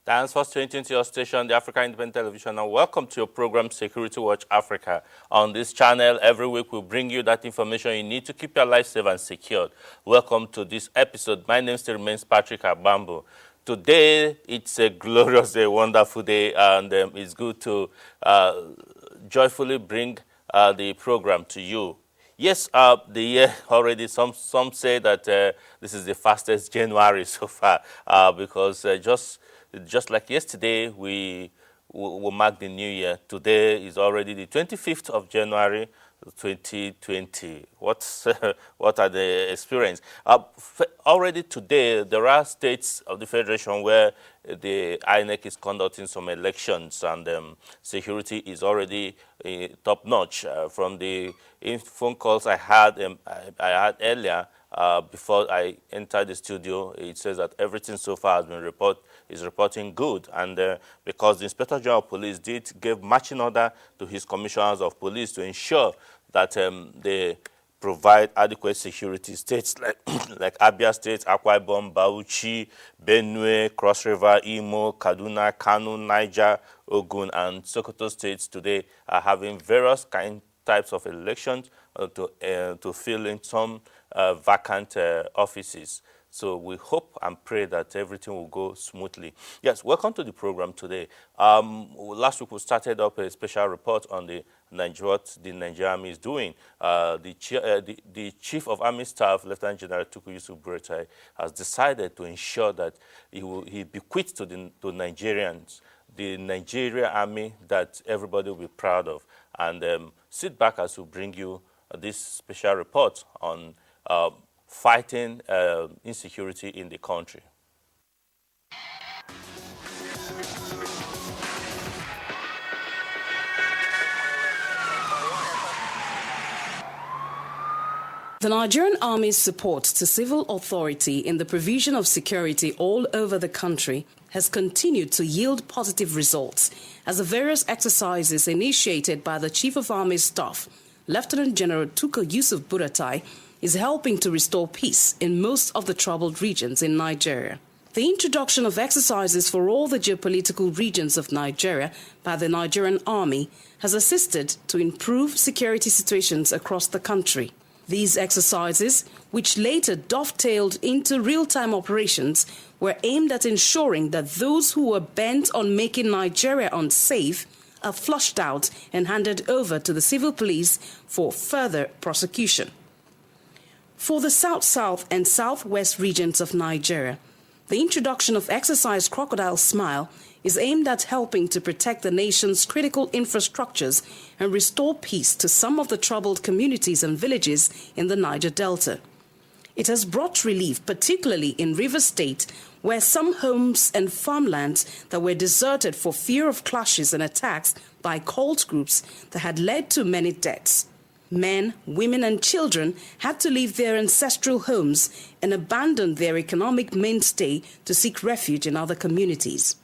Thanks for tuning into your station, the Africa Independent Television, and welcome to your program, Security Watch Africa. On this channel, every week we bring you that information you need to keep your life safe and secured. Welcome to this episode. My name still remains Patrick Abambo. Today, it's a glorious day, wonderful day, and it's good to joyfully bring the program to you. Yes, the year already, some say that this is the fastest January so far because just like yesterday, we marked the new year. Today is already the 25th of January, 2020. What are the experience? Already today, there are states of the Federation where the INEC is conducting some elections, and security is already top-notch. From the phone calls I had earlier, before I entered the studio, it says that everything so far has been reporting good, and because the Inspector General of Police gave marching order to his commissioners of police to ensure that they provide adequate security. States like Abia State, Akwa Ibom, Bauchi, Benue, Cross River, Imo, Kaduna, Kano, Niger, Ogun, and Sokoto states today are having various types of elections to fill in some vacant offices. So we hope and pray that everything will go smoothly. Yes, welcome to the program today. Last week we started up a special report on what the Nigerian Army is doing. The Chief of Army Staff, Lieutenant General Tukur Yusuf Buratai, has decided to ensure that he bequeaths to Nigerians the Nigerian Army that everybody will be proud of. And sit back as we bring you this special report on fighting insecurity in the country. The Nigerian Army's support to civil authority in the provision of security all over the country has continued to yield positive results as the various exercises initiated by the Chief of Army Staff, Lieutenant General Tukur Yusuf Buratai, is helping to restore peace in most of the troubled regions in Nigeria. The introduction of exercises for all the geopolitical regions of Nigeria by the Nigerian Army has assisted to improve security situations across the country. These exercises, which later dovetailed into real-time operations, were aimed at ensuring that those who were bent on making Nigeria unsafe are flushed out and handed over to the civil police for further prosecution. For the South-South and Southwest regions of Nigeria, the introduction of Exercise Crocodile Smile is aimed at helping to protect the nation's critical infrastructures and restore peace to some of the troubled communities and villages in the Niger Delta. It has brought relief, particularly in Rivers State, where some homes and farmlands that were deserted for fear of clashes and attacks by cult groups that had led to many deaths. Men, women, and children had to leave their ancestral homes and abandon their economic mainstay to seek refuge in other communities.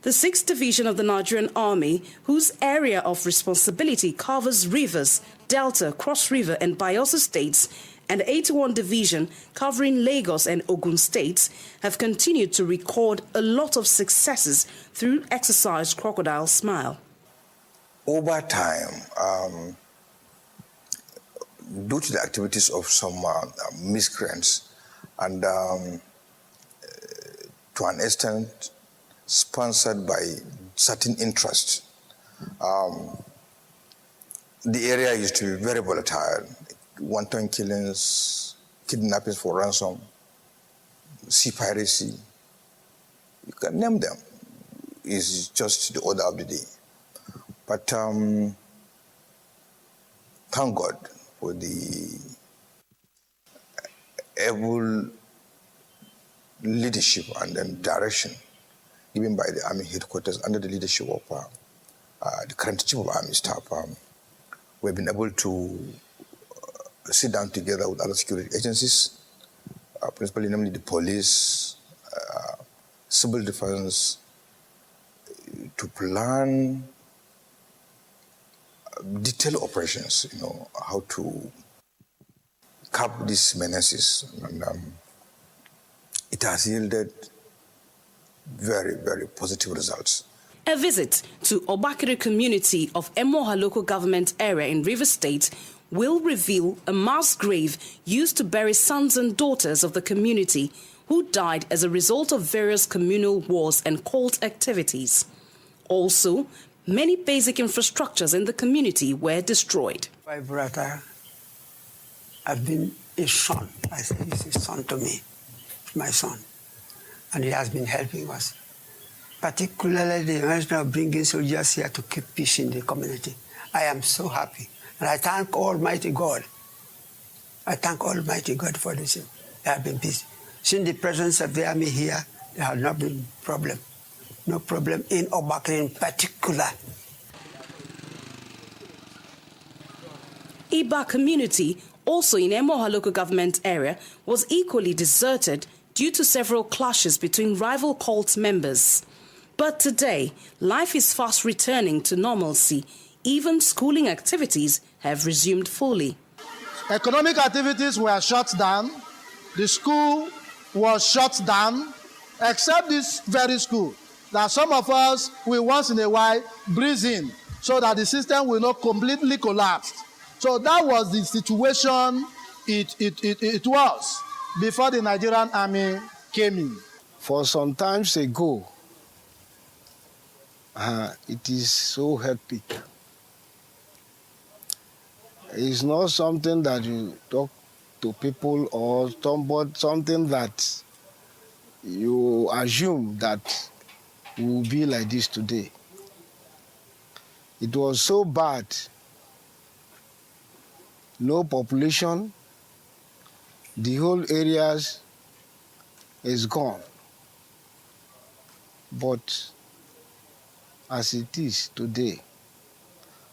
The 6th Division of the Nigerian Army, whose area of responsibility covers Rivers, Delta, Cross River, and Bayelsa states, and 81 Division covering Lagos and Ogun states, have continued to record a lot of successes through Exercise Crocodile Smile. Over time, due to the activities of some miscreants and to an extent sponsored by certain interests, the area used to be very volatile. Wanton killings, kidnappings for ransom, sea piracy, you can name them. It's just the order of the day. But thank God for the able leadership and then direction given by the Army headquarters under the leadership of the current Chief of Army Staff. We've been able to sit down together with other security agencies, principally namely the police, civil defense, to plan detailed operations, how to curb these menaces. And it has yielded very, very positive results. A visit to Obakiri community of Emoha local government area in Rivers State will reveal a mass grave used to bury sons and daughters of the community who died as a result of various communal wars and cult activities. Also, many basic infrastructures in the community were destroyed. My brother has been a son. I say he's a son to me, my son. And he has been helping us. Particularly the mention of bringing soldiers here to keep peace in the community. I am so happy. And I thank Almighty God. I thank Almighty God for this. There have been peace. Since the presence of the army here, there has not been problem. No problem in Obakiri in particular. Iba community, also in Emoha local government area, was equally deserted due to several clashes between rival cult members. But today, life is fast returning to normalcy. Even schooling activities have resumed fully. Economic activities were shut down. The school was shut down, except this very school that some of us will once in a while breathe in so that the system will not completely collapse. So that was the situation it was before the Nigerian army came in. For some times ago, it is so hectic. It's not something that you talk to people or something that you assume that will be like this today. It was so bad. No population, the whole areas is gone. But as it is today,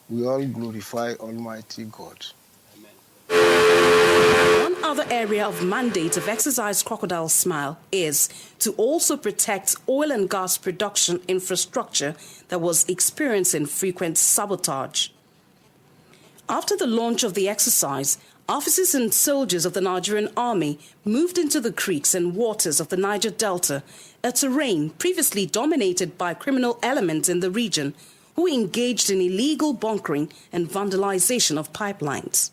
we all glorify Almighty God. One other area of mandate of Exercise Crocodile Smile is to also protect oil and gas production infrastructure that was experiencing frequent sabotage. After the launch of the exercise, officers and soldiers of the Nigerian Army moved into the creeks and waters of the Niger Delta, a terrain previously dominated by criminal elements in the region who engaged in illegal bunkering and vandalization of pipelines.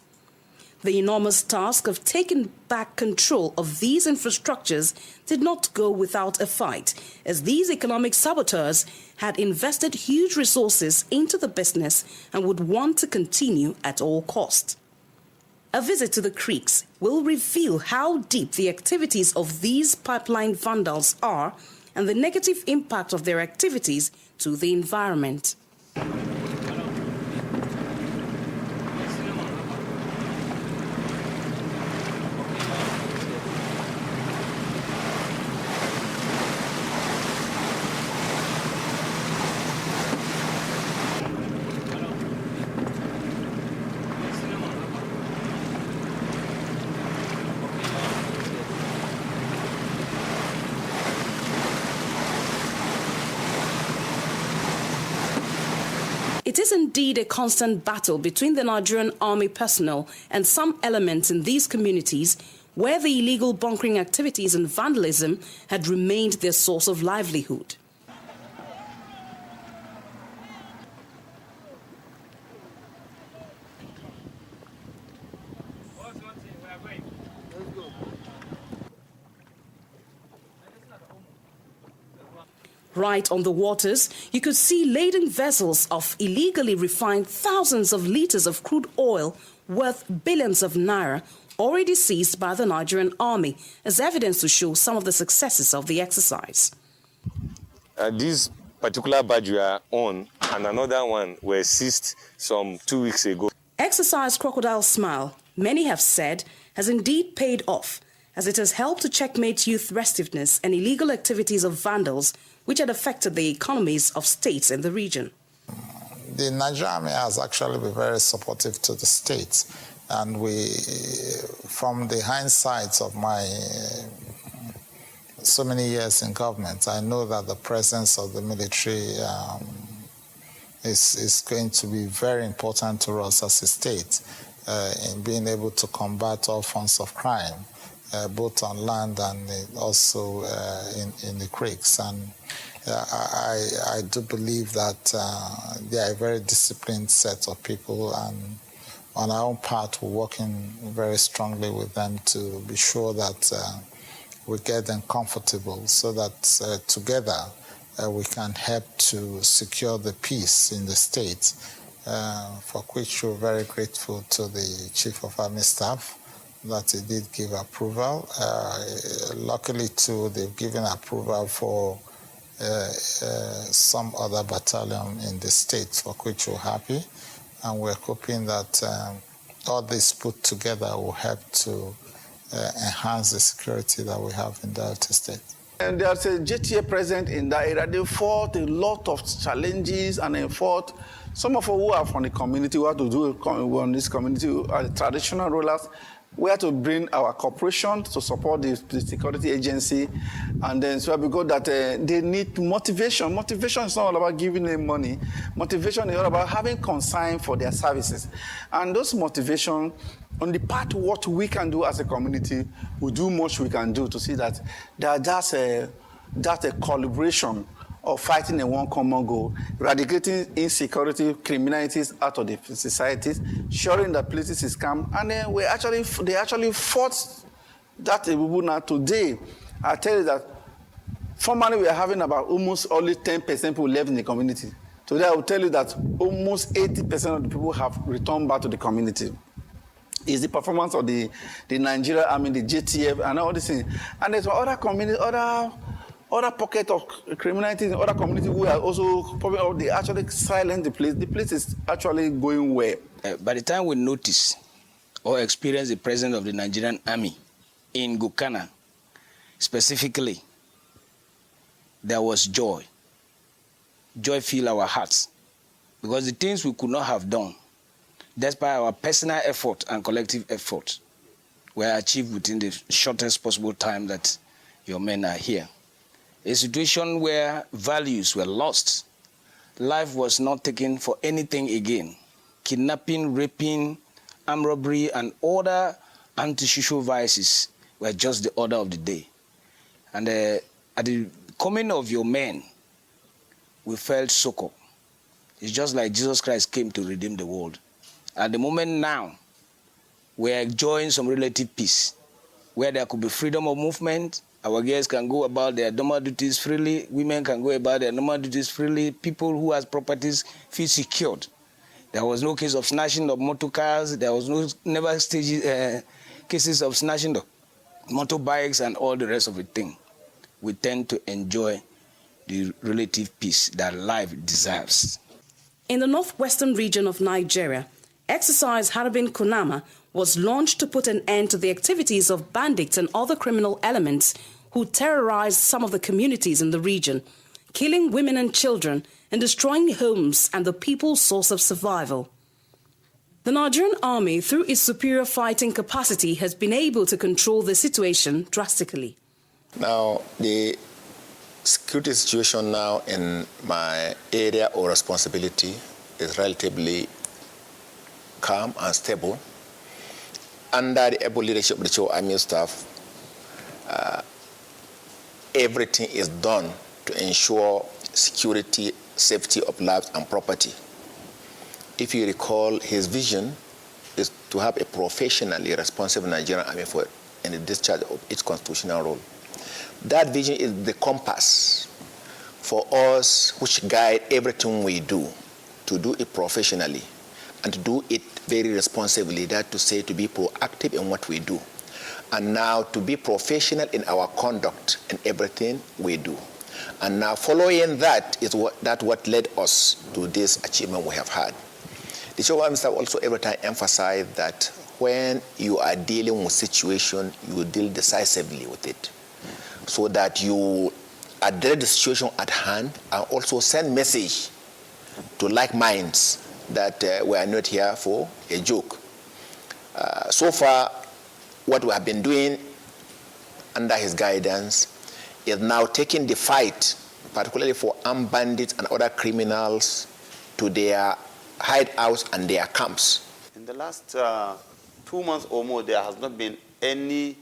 The enormous task of taking back control of these infrastructures did not go without a fight, as these economic saboteurs had invested huge resources into the business and would want to continue at all costs. A visit to the creeks will reveal how deep the activities of these pipeline vandals are and the negative impact of their activities to the environment. It is indeed a constant battle between the Nigerian Army personnel and some elements in these communities where the illegal bunkering activities and vandalism had remained their source of livelihood. Right on the waters, you could see laden vessels of illegally refined thousands of liters of crude oil worth billions of naira already seized by the Nigerian Army as evidence to show some of the successes of the exercise. This particular barge we are on and another one were seized some 2 weeks ago. Exercise Crocodile Smile, many have said, has indeed paid off, as it has helped to checkmate youth restiveness and illegal activities of vandals which had affected the economies of states in the region. The Nigerian Army has actually been very supportive to the state, and we, from the hindsight of my so many years in government, I know that the presence of the military is going to be very important to us as a state in being able to combat all forms of crime both on land and also in the creeks. And I do believe that they are a very disciplined set of people, and on our own part, we're working very strongly with them to be sure that we get them comfortable so that together we can help to secure the peace in the state, for which we're very grateful to the Chief of Army Staff that he did give approval. Luckily, too, they've given approval for some other battalion in the state, for which we're happy. And we're hoping that all this put together will help to enhance the security that we have in Delta State. And there's a JTA present in that area. They fought a lot of challenges, and they fought. Some of us who are from the community, who have to do on this community, are the traditional rulers. We have to bring our cooperation to support the security agency. And then so because that they need motivation. Motivation is not all about giving them money. Motivation is all about having concern for their services. And those motivation, on the part of what we can do as a community, we do much we can do to see that that's a collaboration of fighting in one common goal, eradicating insecurity, criminalities out of the societies, ensuring that places is calm. And then they actually fought that now today. I tell you that formerly we are having about almost only 10% people left in the community. Today I will tell you that almost 80% of the people have returned back to the community. It's the performance of the Nigerian Army, the JTF, and all these things. And there's other communities, other pockets of criminality in other communities who are also probably they actually silent the place. The place is actually going well. By the time we notice or experience the presence of the Nigerian Army in Gukana, specifically, there was joy. Joy filled our hearts, because the things we could not have done, despite our personal effort and collective effort, were achieved within the shortest possible time that your men are here. A situation where values were lost, life was not taken for anything again. Kidnapping, raping, armed robbery, and other anti-social vices were just the order of the day. And at the coming of your men, we felt succor. It's just like Jesus Christ came to redeem the world. At the moment now, we are enjoying some relative peace, where there could be freedom of movement. Our girls can go about their normal duties freely. Women can go about their normal duties freely. People who has properties feel secured. There was no case of snatching of motor cars. There was never cases of snatching of motorbikes and all the rest of the thing. We tend to enjoy the relative peace that life deserves. In the northwestern region of Nigeria, Exercise Harbin Kunama was launched to put an end to the activities of bandits and other criminal elements who terrorized some of the communities in the region, killing women and children and destroying homes and the people's source of survival. The Nigerian army, through its superior fighting capacity, has been able to control the situation drastically. Now, the security situation now in my area of responsibility is relatively calm and stable. Under the able leadership of the Chief of Army Staff, everything is done to ensure security, safety of lives and property. If you recall, his vision is to have a professionally responsive Nigerian Army in the discharge of its constitutional role. That vision is the compass for us which guide everything we do, to do it professionally and to do it very responsibly, that to say to be proactive in what we do. And now to be professional in our conduct in everything we do. And now following that is what led us to this achievement we have had. The Chief of Army Staff also every time emphasize that when you are dealing with situation, you deal decisively with it, so that you address the situation at hand and also send message to like minds that we are not here for a joke. So far, what we have been doing under his guidance is now taking the fight, particularly for armed bandits and other criminals, to their hideouts and their camps. In the last 2 months or more, there has not been any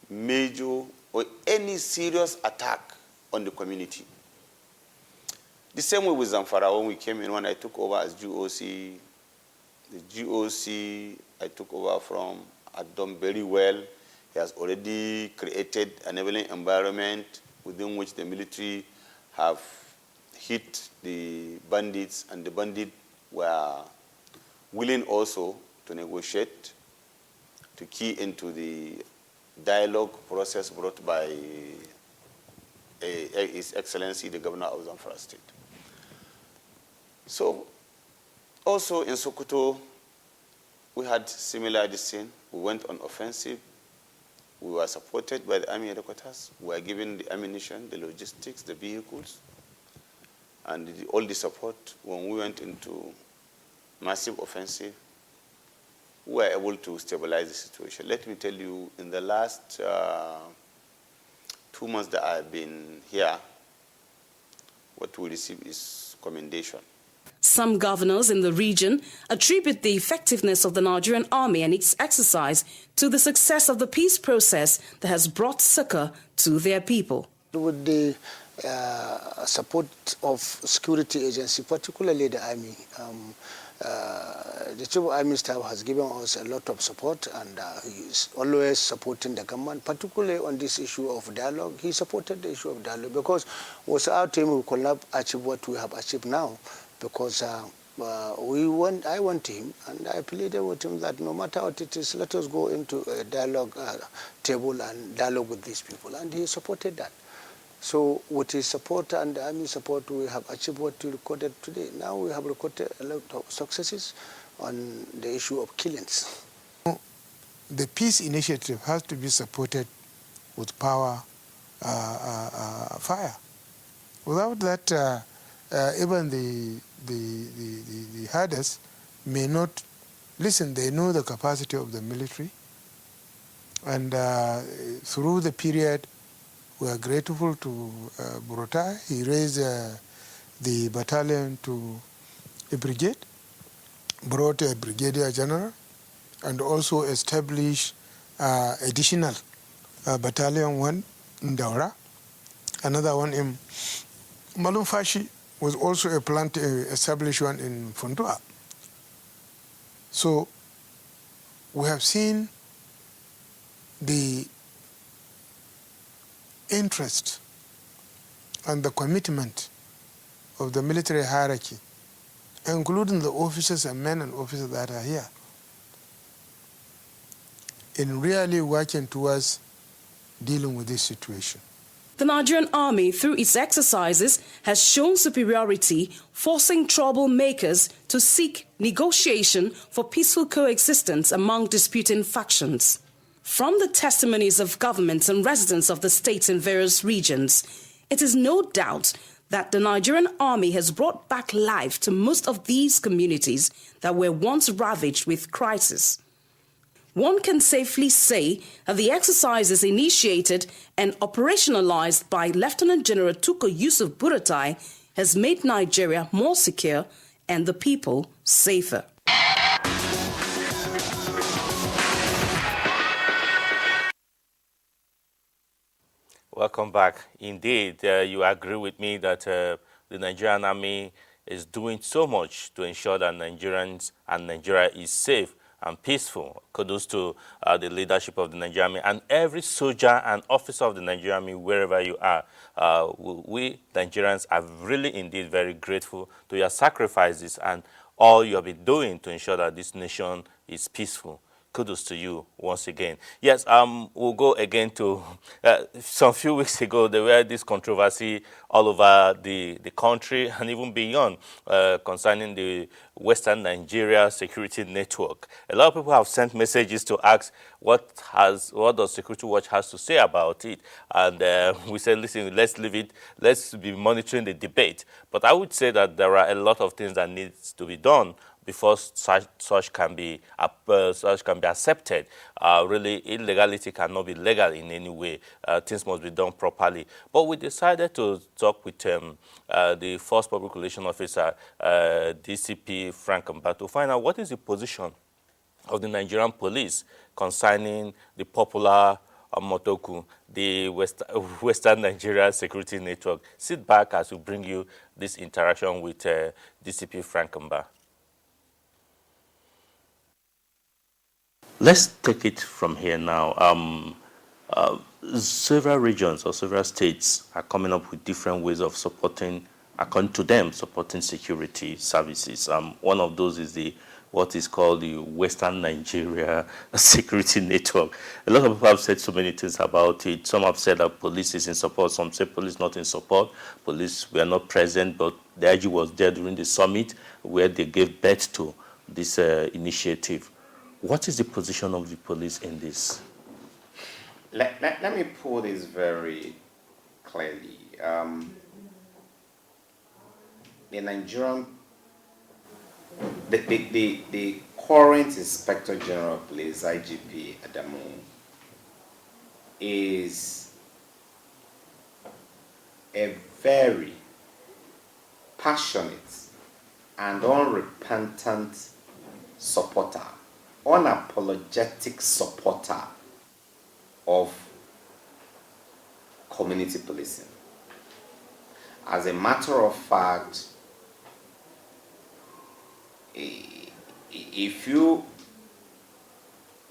major or any serious attack on the community. The same way with Zamfara when we came in, when I took over as GOC, the GOC I took over from had done very well. He has already created an enabling environment within which the military have hit the bandits, and the bandits were willing also to negotiate, to key into the dialogue process brought by His Excellency, the Governor of Zamfara State. So, also in Sokoto, we had similar scene. We went on offensive. We were supported by the army headquarters. We were given the ammunition, the logistics, the vehicles, and all the support. When we went into massive offensive, we were able to stabilize the situation. Let me tell you, in the last 2 months that I've been here, what we receive is commendation. Some governors in the region attribute the effectiveness of the Nigerian army and its exercise to the success of the peace process that has brought succor to their people. With the support of security agency, particularly the army, the Chief of Army Staff has given us a lot of support, and he is always supporting the government, particularly on this issue of dialogue. He supported the issue of dialogue because without him we could not achieve what we have achieved now. Because I went to him and I pleaded with him that no matter what it is, let us go into a dialogue table and dialogue with these people. And he supported that. So with his support and the army support, we have achieved what we recorded today. Now we have recorded a lot of successes on the issue of killings. The peace initiative has to be supported with power, fire. Without that, even the herders may not listen. They know the capacity of the military, and through the period, we are grateful to Burutai. He raised the battalion to a brigade, brought a brigadier general, and also established additional battalion, one in Daura, another one in Malumfashi. Was also a plant established one in Fundua. So we have seen the interest and the commitment of the military hierarchy, including the officers and men and officers that are here, in really working towards dealing with this situation. The Nigerian army, through its exercises, has shown superiority, forcing troublemakers to seek negotiation for peaceful coexistence among disputing factions. From the testimonies of governments and residents of the states in various regions, it is no doubt that the Nigerian army has brought back life to most of these communities that were once ravaged with crisis. One can safely say that the exercises initiated and operationalized by Lieutenant General Tuko Yusuf Buratai has made Nigeria more secure and the people safer. Welcome back. Indeed, you agree with me that the Nigerian army is doing so much to ensure that Nigerians and Nigeria is safe and peaceful. Kudos to the leadership of the Nigerian Army and every soldier and officer of the Nigerian Army, wherever you are. We Nigerians are really indeed very grateful to your sacrifices and all you have been doing to ensure that this nation is peaceful. Kudos to you once again. Yes, we'll go again to some few weeks ago, there were this controversy all over the country and even beyond concerning the Western Nigeria security network. A lot of people have sent messages to ask what does Security Watch has to say about it. And we said, listen, let's leave it. Let's be monitoring the debate. But I would say that there are a lot of things that needs to be done before such can be accepted. Really, illegality cannot be legal in any way. Things must be done properly. But we decided to talk with the First Public Relations Officer, DCP Frank Mbah, to find out what is the position of the Nigerian police concerning the popular Motoku, the Western Nigeria Security Network. Sit back as we bring you this interaction with DCP Frank Mba. Let's take it from here now. Several regions or several states are coming up with different ways of supporting, according to them, supporting security services. One of those is what is called the Western Nigeria Security Network. A lot of people have said so many things about it. Some have said that police is in support. Some say police not in support. Police were not present, but the IG was there during the summit where they gave birth to this initiative. What is the position of the police in this? Let me put this very clearly. The Nigerian, the current Inspector General of Police, IGP Adamu, is a very passionate and unrepentant supporter, unapologetic supporter of community policing. As a matter of fact, if you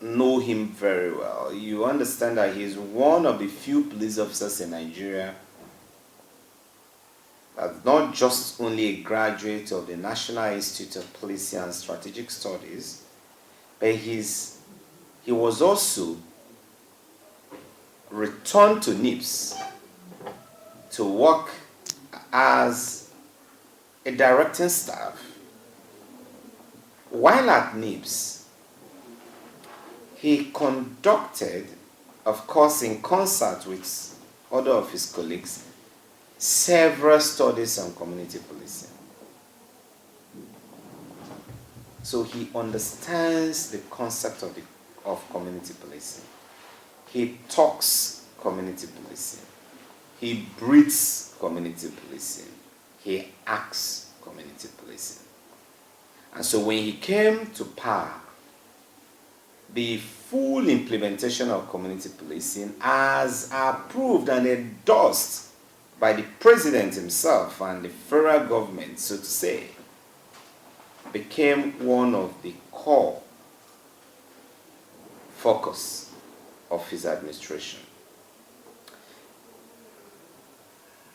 know him very well, you understand that he is one of the few police officers in Nigeria that's not just only a graduate of the National Institute of Policing and Strategic Studies, but he was also returned to NIPS to work as a directing staff. While at NIPS, he conducted, of course in concert with other of his colleagues, several studies on community policing. So he understands the concept of community policing. He talks community policing. He breathes community policing. He acts community policing. And so when he came to power, the full implementation of community policing, as approved and endorsed by the president himself and the federal government, so to say, became one of the core focus of his administration.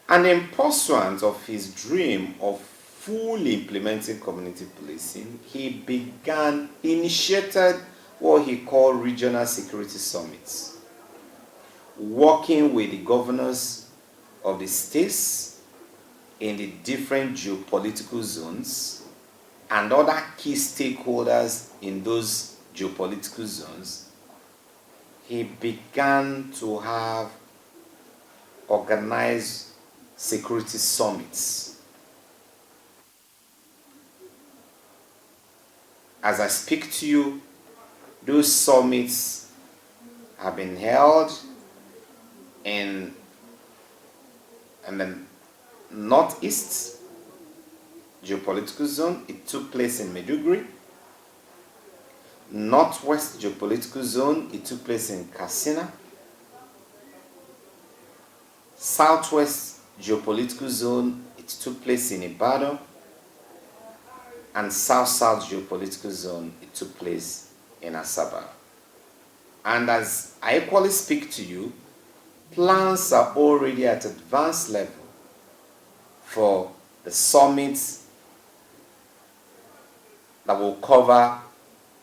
And in pursuance of his dream of fully implementing community policing, he initiated what he called regional security summits, working with the governors of the states in the different geopolitical zones and other key stakeholders in those geopolitical zones. He began to have organized security summits. As I speak to you, those summits have been held in the Northeast geopolitical zone. It took place in Maiduguri. Northwest geopolitical zone, it took place in Katsina. Southwest geopolitical zone, it took place in Ibadan. And South-South geopolitical zone, it took place in Asaba. And as I equally speak to you, plans are already at advanced level for the summits that will cover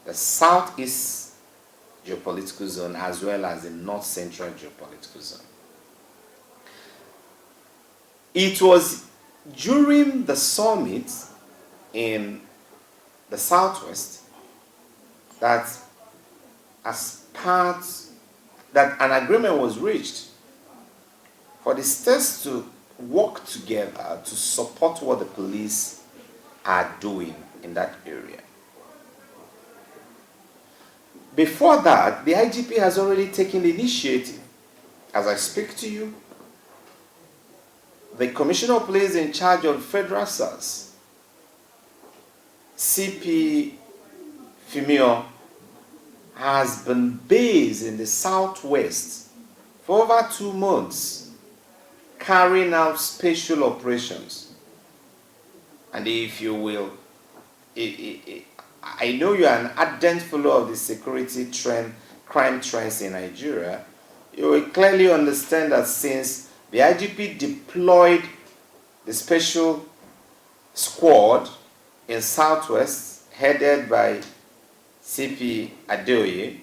the Southeast geopolitical zone as well as the North Central geopolitical zone. It was during the summit in the Southwest that an agreement was reached for the states to work together to support what the police are doing in that area. Before that, the IGP has already taken the initiative. As I speak to you, the Commissioner of Police in charge of Federal SARS, CP Fimio, has been based in the Southwest for over 2 months, carrying out special operations. And if you will, I know you are an ardent follower of the security trend, crime trends in Nigeria. You will clearly understand that since the IGP deployed the special squad in Southwest, headed by CP Adeoye,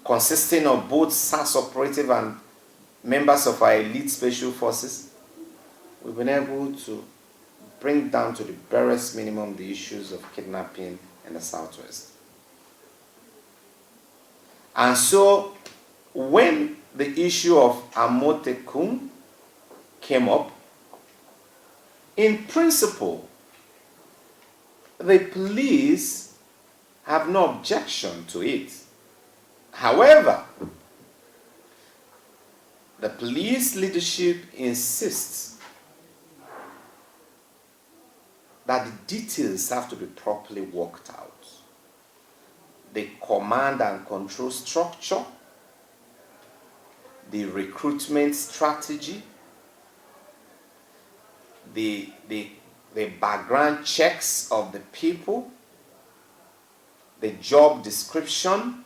consisting of both SAS operative and members of our elite special forces, we've been able to bring down to the barest minimum the issues of kidnapping in the Southwest. And so, when the issue of Amotekun came up, in principle, the police have no objection to it. However, the police leadership insists that the details have to be properly worked out. The command and control structure, the recruitment strategy, the background checks of the people, the job description,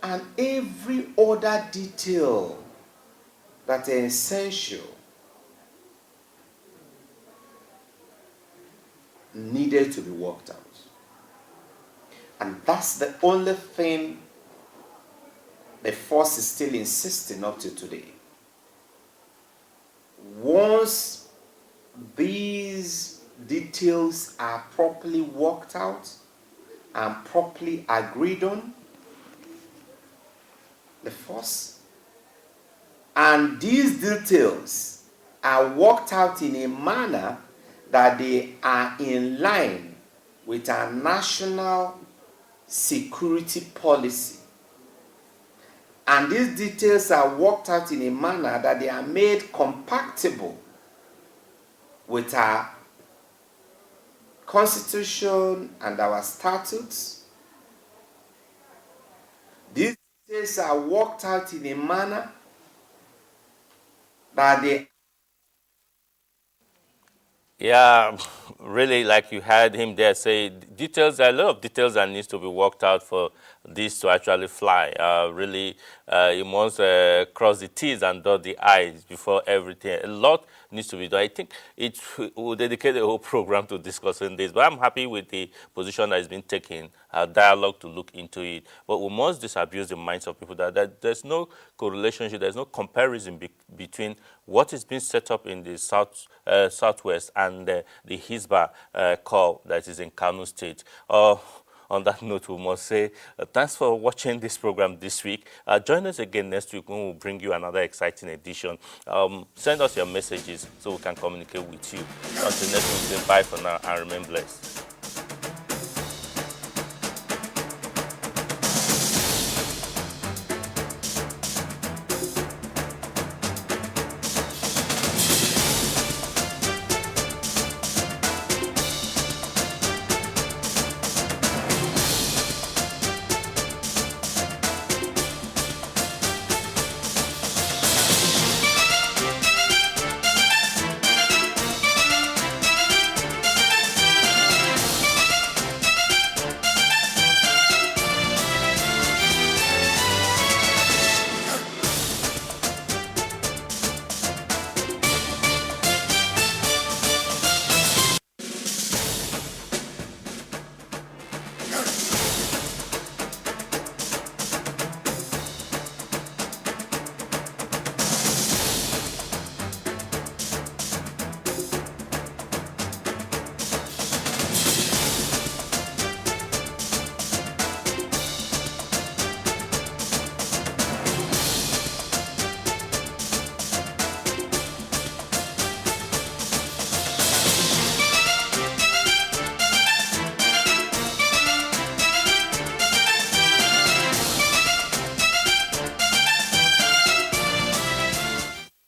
and every other detail that is essential needed to be worked out. And that's the only thing the force is still insisting up to today. Once these details are properly worked out and properly agreed on, the force, and these details are worked out in a manner that they are in line with our national security policy. And these details are worked out in a manner that they are made compatible with our constitution and our statutes. These details are worked out in a manner that they... Yeah, really, like you had him there say, details, a lot of details that needs to be worked out for this to actually fly. Really, you must cross the T's and dot the I's before everything. A lot needs to be done. I think it will dedicate a whole program to discussing this, but I'm happy with the position that has been taken, dialogue to look into it. But we must disabuse the minds of people that there's no correlation, there's no comparison between what is being set up in the Southwest and the Hisba Corps that is in Kano State. On that note, we must say thanks for watching this program this week. Join us again next week when we'll bring you another exciting edition. Send us your messages so we can communicate with you. Until next week, say bye for now and remain blessed.